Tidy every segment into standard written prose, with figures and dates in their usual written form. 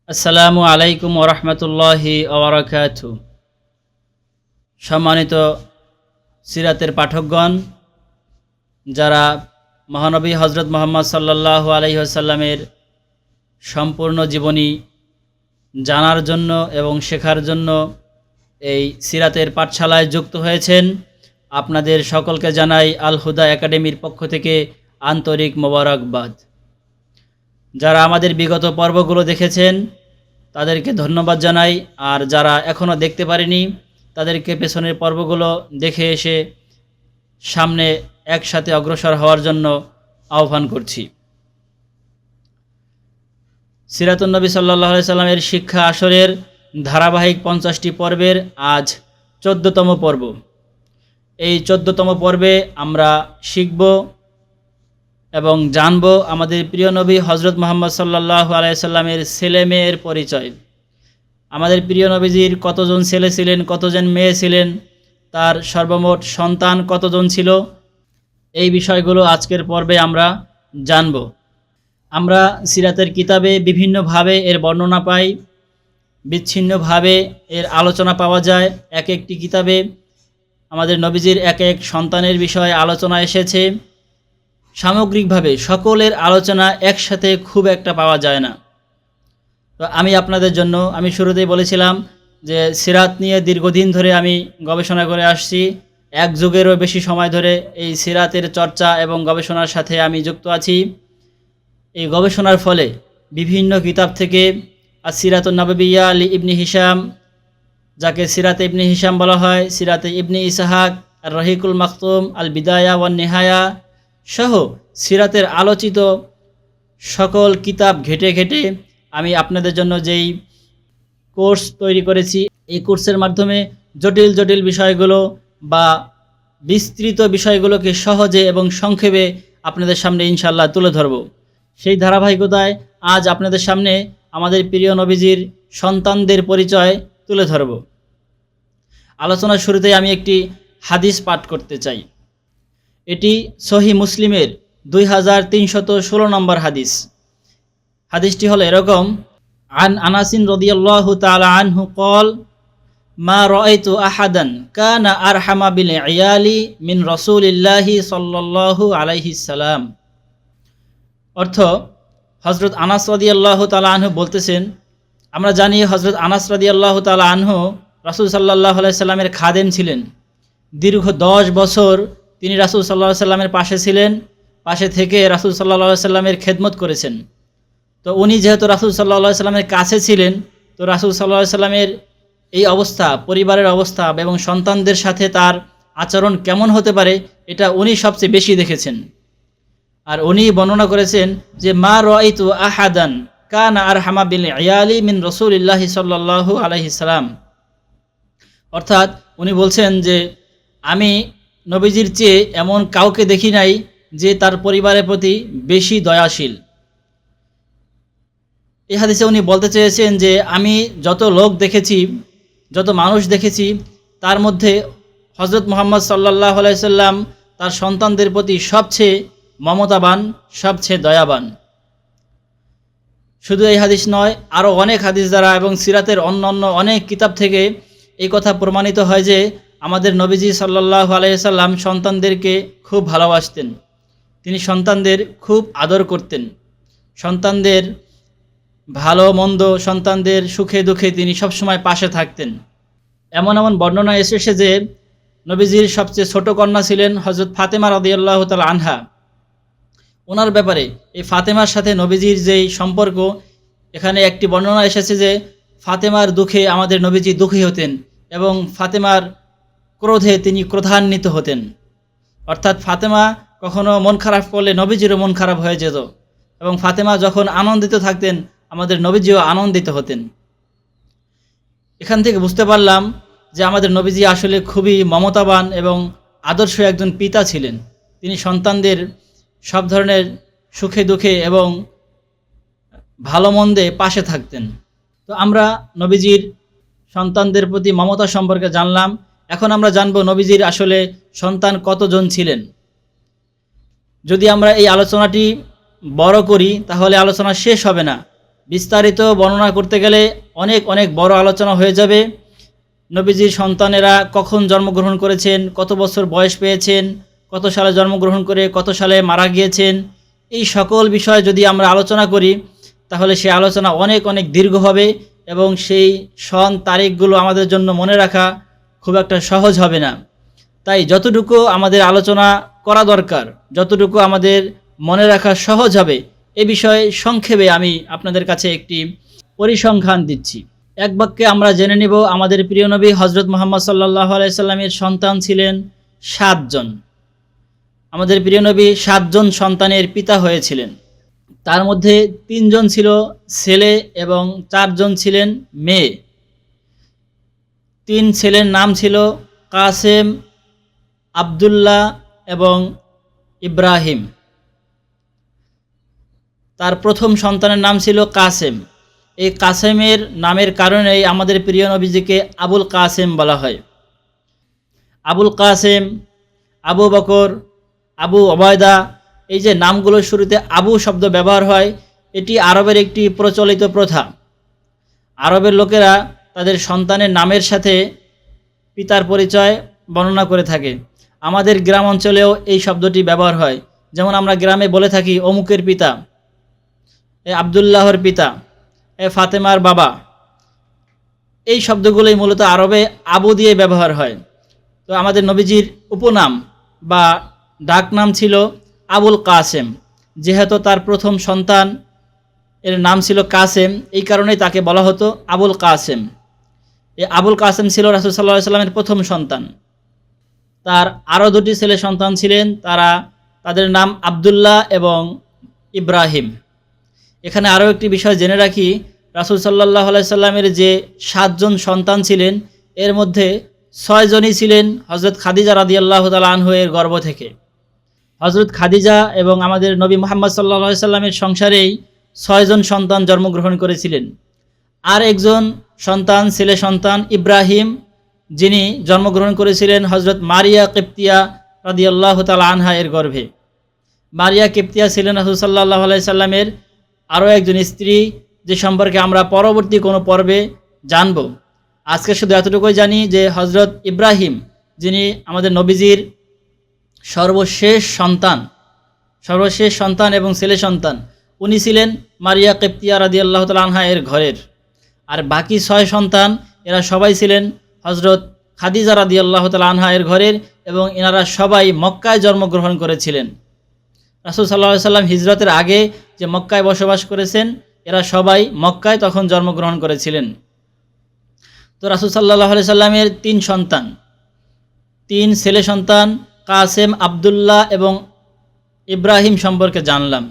আসসালামু আলাইকুম ওরহমতুল্লাহি ওবরাকাতু। সম্মানিত সিরাতের পাঠকগণ, যারা মহানবী হজরত মুহাম্মদ সাল্লাল্লাহু আলাইহি ওয়াসাল্লামের সম্পূর্ণ জীবনী জানার জন্য এবং শেখার জন্য এই সিরাতের পাঠশালায় যুক্ত হয়েছেন, আপনাদের সকলকে জানাই আল হুদা একাডেমির পক্ষ থেকে আন্তরিক মোবারকবাদ। যারা আমাদের বিগত পর্বগুলো দেখেছেন তাদেরকে ধন্যবাদ জানাই, আর যারা এখনও দেখতে পারেনি তাদেরকে পেছনের পর্বগুলো দেখে এসে সামনে একসাথে অগ্রসর হওয়ার জন্য আহ্বান করছি। সিরাতুন নবী সাল্লাল্লাহু আলাইহি সাল্লামের শিক্ষা আসরের ধারাবাহিক 50টি পর্বের আজ 14তম পর্ব। এই 14তম পর্বে আমরা শিখব এবং জানব আমাদের প্রিয় নবী হজরত মুহাম্মদ সাল্লাল্লাহু আলাইহি সাল্লামের ছেলে মেয়ের পরিচয়। আমাদের প্রিয় নবীজির কতজন ছেলে ছিলেন, কতজন মেয়ে ছিলেন, তার সর্বমোট সন্তান কতজন ছিল, এই বিষয়গুলো আজকের পর্বে আমরা জানব। আমরা সিরাতের কিতাবে বিভিন্নভাবে এর বর্ণনা পাই, বিচ্ছিন্নভাবে এর আলোচনা পাওয়া যায়। এক একটি কিতাবে আমাদের নবীজির এক এক সন্তানের বিষয়ে আলোচনা এসেছে। সামগ্রিকভাবে সকলের আলোচনা একসাথে খুব একটা পাওয়া যায় না। তো আমি আপনাদের জন্য, আমি শুরুতেই বলেছিলাম যে সিরাত নিয়ে দীর্ঘদিন ধরে আমি গবেষণা করে আসছি। এক যুগেরও বেশি সময় ধরে এই সিরাতের চর্চা এবং গবেষণার সাথে আমি যুক্ত আছি। এই গবেষণার ফলে বিভিন্ন কিতাব থেকে সিরাতুন নববিয়্যা লি ইবনে হিশাম, যাকে সিরাতে ইবনে হিশাম বলা হয়, সিরাতে ইবনে ইসহাক, আর রহিকুল মাকতুম, আল বিদায়া ওয়ান নেহায়া সহ সিরাতের আলোচিত সকল কিতাব ঘেটে ঘেটে আমি আপনাদের জন্য যেই কোর্স তৈরি করেছি, এই কোর্সের মাধ্যমে জটিল জটিল বিষয়গুলো বা বিস্তৃত বিষয়গুলোকে সহজে এবং সংক্ষেপে আপনাদের সামনে ইনশাআল্লাহ তুলে ধরব। সেই ধারাবাহিকতায় আজ আপনাদের সামনে আমাদের প্রিয় নবীজির সন্তানদের পরিচয় তুলে ধরব। আলোচনার শুরুতেই আমি একটি হাদিস পাঠ করতে চাই। এটি সহি মুসলিমের 2316 নম্বর হাদিস। হাদিসটি হলো এরকম: আন আনাসিন রাদিয়াল্লাহু তাআলা আনহু قال মা রাআইতু আহাদান কানা আরহামা বিল ইয়ালি মিন রাসূলিল্লাহি সাল্লাল্লাহু আলাইহি সাল্লাম। অর্থ, হযরত আনাস রাদিয়াল্লাহু তাআলা আনহু বলতেছেন, আমরা জানি হযরত আনাস রাদিয়াল্লাহু তাআলা আনহু রাসূল সাল্লাল্লাহু আলাইহি সাল্লামের খাদেম ছিলেন। দীর্ঘ 10 বছর তিনি রাসূল সাল্লাল্লাহু আলাইহি সাল্লামের পাশে ছিলেন, পাশে থেকে রাসূল সাল্লাল্লাহু আলাইহি সাল্লামের খেদমত করেছেন। তো উনি যেহেতু রাসূল সাল্লাল্লাহু আলাইহি সাল্লামের কাছে ছিলেন, তো রাসূল সাল্লাল্লাহু আলাইহি সাল্লামের এই অবস্থা, পরিবারের অবস্থা এবং সন্তানদের সাথে তার আচরণ কেমন হতে পারে, এটা উনি সবচেয়ে বেশি দেখেছেন। আর উনি বর্ণনা করেছেন যে মা রাআইতু আহাদান কানা আরহামা বিল ইয়ালি মিন রাসূলিল্লাহি সাল্লাল্লাহু আলাইহি সাল্লাম। অর্থাৎ উনি বলছেন যে আমি নবীজির চেয়ে এমন কাউকে দেখি নাই যে তার পরিবারের প্রতি বেশি দয়াশীল। এই হাদিসে উনি বলতে চেয়েছেন যে আমি যত লোক দেখেছি, যত মানুষ দেখেছি, তার মধ্যে হযরত মুহাম্মদ সাল্লাল্লাহু আলাইহি সাল্লাম তার সন্তানদের প্রতি সবচেয়ে মমতাবান, সবচেয়ে দয়াবান। শুধু এই হাদিস নয়, আরও অনেক হাদিস দ্বারা এবং সিরাতের অন্যান্য অনেক কিতাব থেকে এই কথা প্রমাণিত হয় যে আমাদের নবীজি সাল্লাল্লাহু আলাইহি সাল্লাম সন্তানদেরকে খুব ভালোবাসতেন। তিনি সন্তানদের খুব আদর করতেন। সন্তানদের ভালো মন্দ, সন্তানদের সুখে দুঃখে তিনি সবসময় পাশে থাকতেন। এমন এমন বর্ণনা এসেছে যে নবীজির সবচেয়ে ছোট কন্যা ছিলেন হযরত ফাতেমা রাদিয়াল্লাহু তাআলা আনহা। ওনার ব্যাপারে এই ফাতেমার সাথে নবীজির যেই সম্পর্ক, এখানে একটি বর্ণনা এসেছে যে ফাতেমার দুঃখে আমাদের নবীজি দুঃখী হতেন এবং ফাতেমার ক্রোধে তিনি ক্রোধান্বিত হতেন। অর্থাৎ ফাতেমা কখনো মন খারাপ করলে নবীজিরও মন খারাপ হয়ে যেত, এবং ফাতেমা যখন আনন্দিত থাকতেন আমাদের নবীজিও আনন্দিত হতেন। এখান থেকে বুঝতে পারলাম যে আমাদের নবীজি আসলে খুবই মমতাবান এবং আদর্শ একজন পিতা ছিলেন। তিনি সন্তানদের সব ধরনের সুখে দুঃখে এবং ভালো মন্দে পাশে থাকতেন। তো আমরা নবীজির সন্তানদের প্রতি মমতা সম্পর্কে জানলাম। এখন আমরা জানব নবীজির আসলে সন্তান কতজন ছিলেন। যদি আমরা এই আলোচনাটি বড় করি তাহলে আলোচনা শেষ হবে না। বিস্তারিত বর্ণনা করতে গেলে অনেক অনেক বড় আলোচনা হয়ে যাবে। নবীজির সন্তানেরা কখন জন্মগ্রহণ করেছেন, কত বছর বয়স পেয়েছেন, কত সালে জন্মগ্রহণ করে কত সালে মারা গিয়েছেন, এই সকল বিষয় যদি আমরা আলোচনা করি তাহলে সেই আলোচনা অনেক অনেক দীর্ঘ হবে এবং সেই সন তারিখগুলো আমাদের জন্য মনে রাখা খুব একটা সহজ হবে না। তাই যতটুকু আমাদের আলোচনা করা দরকার, যতটুকু আমাদের মনে রাখা সহজ হবে, এ বিষয়ে সংক্ষেপে আমি আপনাদের কাছে একটি পরিসংখ্যান দিচ্ছি। এক বাক্যে আমরা জেনে নিব আমাদের প্রিয় নবী হজরত মুহাম্মদ সাল্লাল্লাহু আলাইহি সাল্লামের সন্তান ছিলেন 7 জন। আমাদের প্রিয় নবী 7 জন সন্তানের পিতা হয়েছিলেন। তার মধ্যে 3 জন ছিল ছেলে এবং 4 জন ছিলেন মেয়ে। 3 ছেলের নাম ছিল কাসেম, আব্দুল্লাহ এবং ইব্রাহিম। তার প্রথম সন্তানের নাম ছিল কাসেম। এই কাসেমের নামের কারণেই আমাদের প্রিয় নবীজিকে আবুল কাসেম বলা হয়। আবুল কাসেম, আবু বকর, আবু ওবায়দা, এই যে নামগুলোর শুরুতে আবু শব্দ ব্যবহার হয়, এটি আরবের একটি প্রচলিত প্রথা। আরবের লোকেরা তাদের সন্তানের নামের সাথে পিতার পরিচয় বর্ণনা করে থাকে। আমাদের গ্রাম অঞ্চলেও এই শব্দটি ব্যবহার হয়। যেমন আমরা গ্রামে বলে থাকি অমুকের পিতা, এ আবদুল্লাহর পিতা, এ ফাতেমার বাবা। এই শব্দগুলোই মূলত আরবে আবু দিয়ে ব্যবহার হয়। তো আমাদের নবীজির উপনাম বা ডাকনাম ছিল আবুল কাসেম। যেহেতু তার প্রথম সন্তান এর নাম ছিল কাসেম, এই কারণেই তাকে বলা হতো আবুল কাসেম। এই আবুল কাসেম ছিল রাসূল সাল্লাল্লাহু আলাইহি সাল্লামের প্রথম সন্তান। তার আরও 2টি ছেলে সন্তান ছিলেন, তাদের নাম আব্দুল্লাহ এবং ইব্রাহিম। এখানে আরও একটি বিষয় জেনে রাখি, রাসূল সাল্লাল্লাহু আলাইহি সাল্লামের যে 7 জন সন্তান ছিলেন, এর মধ্যে 6 জনই ছিলেন হযরত খাদিজা রাদিয়াল্লাহু তাআলা আনহা এর গর্ভ থেকে। হযরত খাদিজা এবং আমাদের নবী মুহাম্মদ সাল্লাল্লাহু আলাইহি সাল্লামের সংসারেই 6 জন সন্তান জন্মগ্রহণ করেছিলেন। আর একজন সন্তান, ছেলে সন্তান ইব্রাহিম, যিনি জন্মগ্রহণ করেছিলেন হযরত মারিয়া কিপ্তিয়া রাদিয়াল্লাহু তাআলা আনহা এর গর্ভে। মারিয়া কিপ্তিয়া ছিলেন রাসূল সাল্লাল্লাহু আলাইহি সাল্লামের আরও একজন স্ত্রী, যে সম্পর্কে আমরা পরবর্তী কোনো পর্বে জানব। আজকে শুধু এতটুকুই জানি যে হযরত ইব্রাহিম, যিনি আমাদের নবীজির সর্বশেষ সন্তান এবং ছেলে সন্তান, উনি ছিলেন মারিয়া কিপ্তিয়া রাদিয়াল্লাহু তাআলা আনহা এর ঘরের। আর বাকি 6 সন্তান এরা সবাই ছিলেন হযরত খাদিজা রাদিয়াল্লাহু তাআলা আনহা এর ঘরের এবং এনারা সবাই মক্কায় জন্মগ্রহণ করেছিলেন। রাসূল সাল্লাল্লাহু আলাইহি সাল্লাম হিজরতের আগে যে মক্কায় বসবাস করেছেন, এরা সবাই মক্কায় তখন জন্মগ্রহণ করেছিলেন। তো রাসূল সাল্লাল্লাহু আলাইহি সাল্লামের 3 সন্তান, 3 ছেলে সন্তান কাসেম, আব্দুল্লাহ এবং ইব্রাহিম সম্পর্কে জানলাম।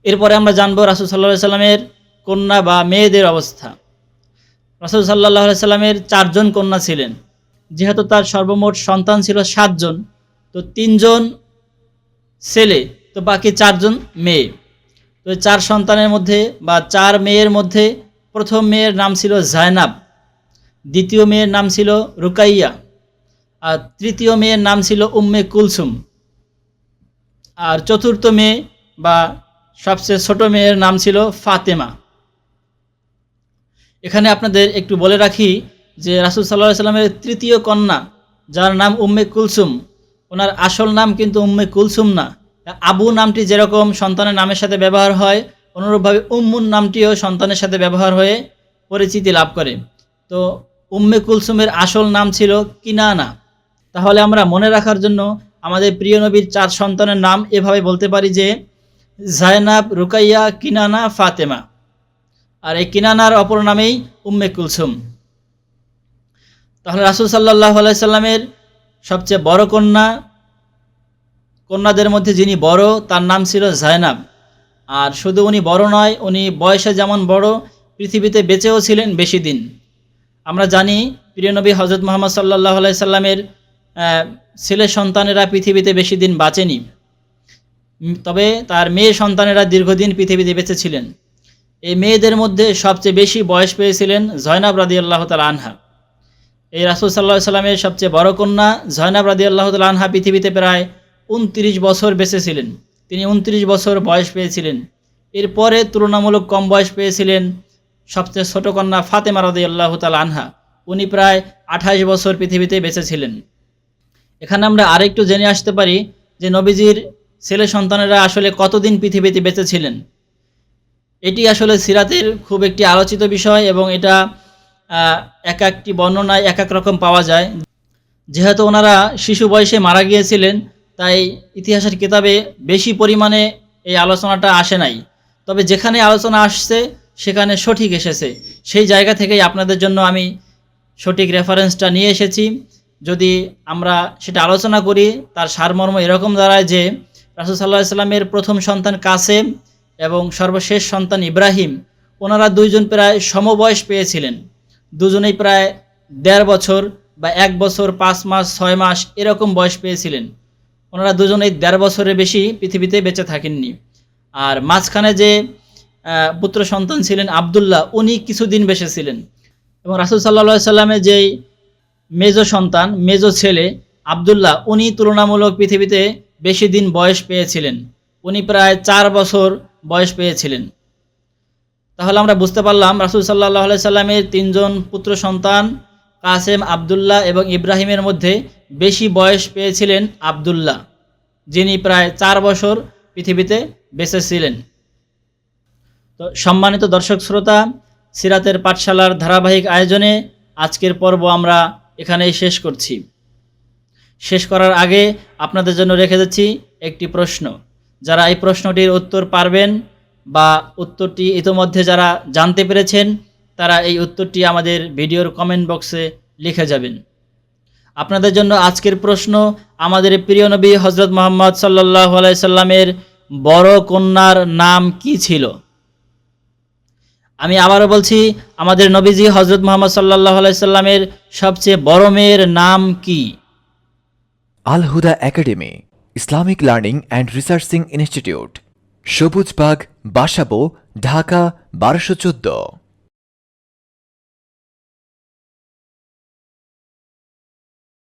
এরপরে আমরা জানব রাসূল সাল্লাল্লাহু আলাইহি সাল্লামের কন্যা বা মেয়েদের অবস্থা। রাসূল সাল্লাল্লাহু আলাইহি সাল্লামের 4 জন কন্যা ছিলেন। যেহেতু তার সর্বমোট সন্তান ছিল 7 জন, তো 3 জন ছেলে, তো বাকি 4 জন মেয়ে। তো 4 সন্তানের মধ্যে বা 4 মেয়ের মধ্যে প্রথম মেয়ের নাম ছিল জায়নাব, দ্বিতীয় মেয়ের নাম ছিল রুকাইয়া, আর তৃতীয় মেয়ের নাম ছিল উম্মে কুলসুম, আর চতুর্থ মেয়ে বা সবচেয়ে ছোট মেয়ের নাম ছিল ফাতেমা। এখানে আপনাদের একটু বলে রাখি যে রাসূল সাল্লাল্লাহু আলাইহি সাল্লামের তৃতীয় কন্যা, যার নাম উম্মে কুলসুম, ওনার আসল নাম কিন্তু উম্মে কুলসুম না। আবু নামটি যেরকম সন্তানের নামের সাথে ব্যবহার হয়, অনুরূপভাবে উম্মুন নামটিও সন্তানের সাথে ব্যবহার হয়ে পরিচিতি লাভ করে। তো উম্মে কুলসুমের আসল নাম ছিল কিনানা। তাহলে আমরা মনে রাখার জন্য আমাদের প্রিয় নবীর 4 সন্তানের নাম এভাবে বলতে পারি যে জায়নাব, রুকাইয়া, কিনানা, ফাতেমা। আর এই কিনানার অপর নামেই উম্মে কুলসুম। তাহলে রাসূল সাল্লাল্লাহু আলাইহি সাল্লামের সবচেয়ে বড় কন্যাদের মধ্যে যিনি বড়, তার নাম ছিল জায়নাব। আর শুধু উনি বড় নয়, উনি বয়সে যেমন বড়, পৃথিবীতে বেঁচেও ছিলেন বেশি দিন। আমরা জানি প্রিয় নবী হযরত মুহাম্মদ সাল্লাল্লাহু আলাইহি সাল্লামের ছেলে সন্তানেরা পৃথিবীতে বেশি দিন বাঁচেনি, তবে তার মেয়ে সন্তানেরা দীর্ঘদিন পৃথিবীতে বেঁচে ছিলেন। এই মেয়েদের মধ্যে সবচেয়ে বেশি বয়স পেয়েছিলেন জয়নাব রাদিয়াল্লাহু তাআলা আনহা। এই রাসূল সাল্লাল্লাহু আলাইহি সাল্লামের সবচেয়ে বড় কন্যা জয়নাব রাদিয়াল্লাহু তাআলা আনহা পৃথিবীতে প্রায় 29 বছর বেঁচে ছিলেন। তিনি 29 বছর বয়স পেয়েছিলেন। এরপরে তুলনামূলক কম বয়স পেয়েছিলেন সবচেয়ে ছোট কন্যা ফাতেমা রাদিয়াল্লাহু তাআলা আনহা। উনি প্রায় 28 বছর পৃথিবীতে বেঁচে ছিলেন। এখানে আমরা আরেকটু জেনে আসতে পারি যে নবীজির ছেলে সন্তানেরা আসলে কতদিন পৃথিবীতে বেঁচে ছিলেন। এটি আসলে সিরাতের খুব একটি আলোচিত বিষয় এবং এটা এক একটি বর্ণনায় এক এক রকম পাওয়া যায়। যেহেতু ওনারা শিশু বয়সে মারা গিয়েছিলেন, তাই ইতিহাসের কিতাবে বেশি পরিমাণে এই আলোচনাটা আসে নাই। তবে যেখানে আলোচনা আসছে সেখানে সঠিক এসেছে, সেই জায়গা থেকেই আপনাদের জন্য আমি সঠিক রেফারেন্সটা নিয়ে এসেছি। যদি আমরা সেটা আলোচনা করি, তার সারমর্ম এরকম দাঁড়ায় যে রাসূল সাল্লাল্লাহু আলাইহি সাল্লামের প্রথম সন্তান কাসেম এবং সর্বশেষ সন্তান ইব্রাহিম, ওনারা দুইজন প্রায় সমবয়স পেয়েছিলেন। দুজনেই প্রায় 1.5 বছর বা 1 বছর 5 মাস 6 মাস এরকম বয়স পেয়েছিলেন। ওনারা দুজনেই 1.5 বছরের বেশি পৃথিবীতে বেঁচে থাকেননি। আর মাঝখানে যে পুত্র সন্তান ছিলেন আবদুল্লাহ, উনি কিছুদিন বেঁচে ছিলেন। এবং রাসূল সাল্লাল্লাহু আলাইহি সাল্লামের যেই মেজো সন্তান, মেজো ছেলে আবদুল্লাহ, উনি তুলনামূলক পৃথিবীতে বেশি দিন বয়স পেয়েছিলেন। উনি প্রায় 4 বছর বয়স পেয়েছিলেন। তাহলে আমরা বুঝতে পারলাম রাসূল সাল্লাল্লাহু আলাইহি সাল্লামের 3 জন পুত্র সন্তান কাসেম, আবদুল্লাহ এবং ইব্রাহিমের মধ্যে বেশি বয়স পেয়েছিলেন আবদুল্লাহ, যিনি প্রায় 4 বছর পৃথিবীতে বেঁচে ছিলেন। তো সম্মানিত দর্শক শ্রোতা, সিরাতের পাঠশালার ধারাবাহিক আয়োজনে আজকের পর্ব আমরা এখানেই শেষ করছি। শেষ করার আগে আপনাদের জন্য রেখে যাচ্ছি একটি প্রশ্ন। যারা এই প্রশ্নটির উত্তর পারবেন বা উত্তরটি ইতোমধ্যে যারা জানতে পেরেছেন, তারা এই উত্তরটি আমাদের ভিডিওর কমেন্ট বক্সে লিখে যাবেন। আপনাদের জন্য আজকের প্রশ্ন, আমাদের প্রিয় নবী হযরত মুহাম্মদ সাল্লাল্লাহু আলাইহি সাল্লামের বড় কন্যার নাম কি ছিল? আমি আবারও বলছি, আমাদের নবীজি হযরত মুহাম্মদ সাল্লাল্লাহু আলাইহি সাল্লামের সবচেয়ে বড় মেয়ের নাম কি? Al Huda academy, Islamic learning and researching institute, Sabujbagh, Basabo, Dhaka 1214।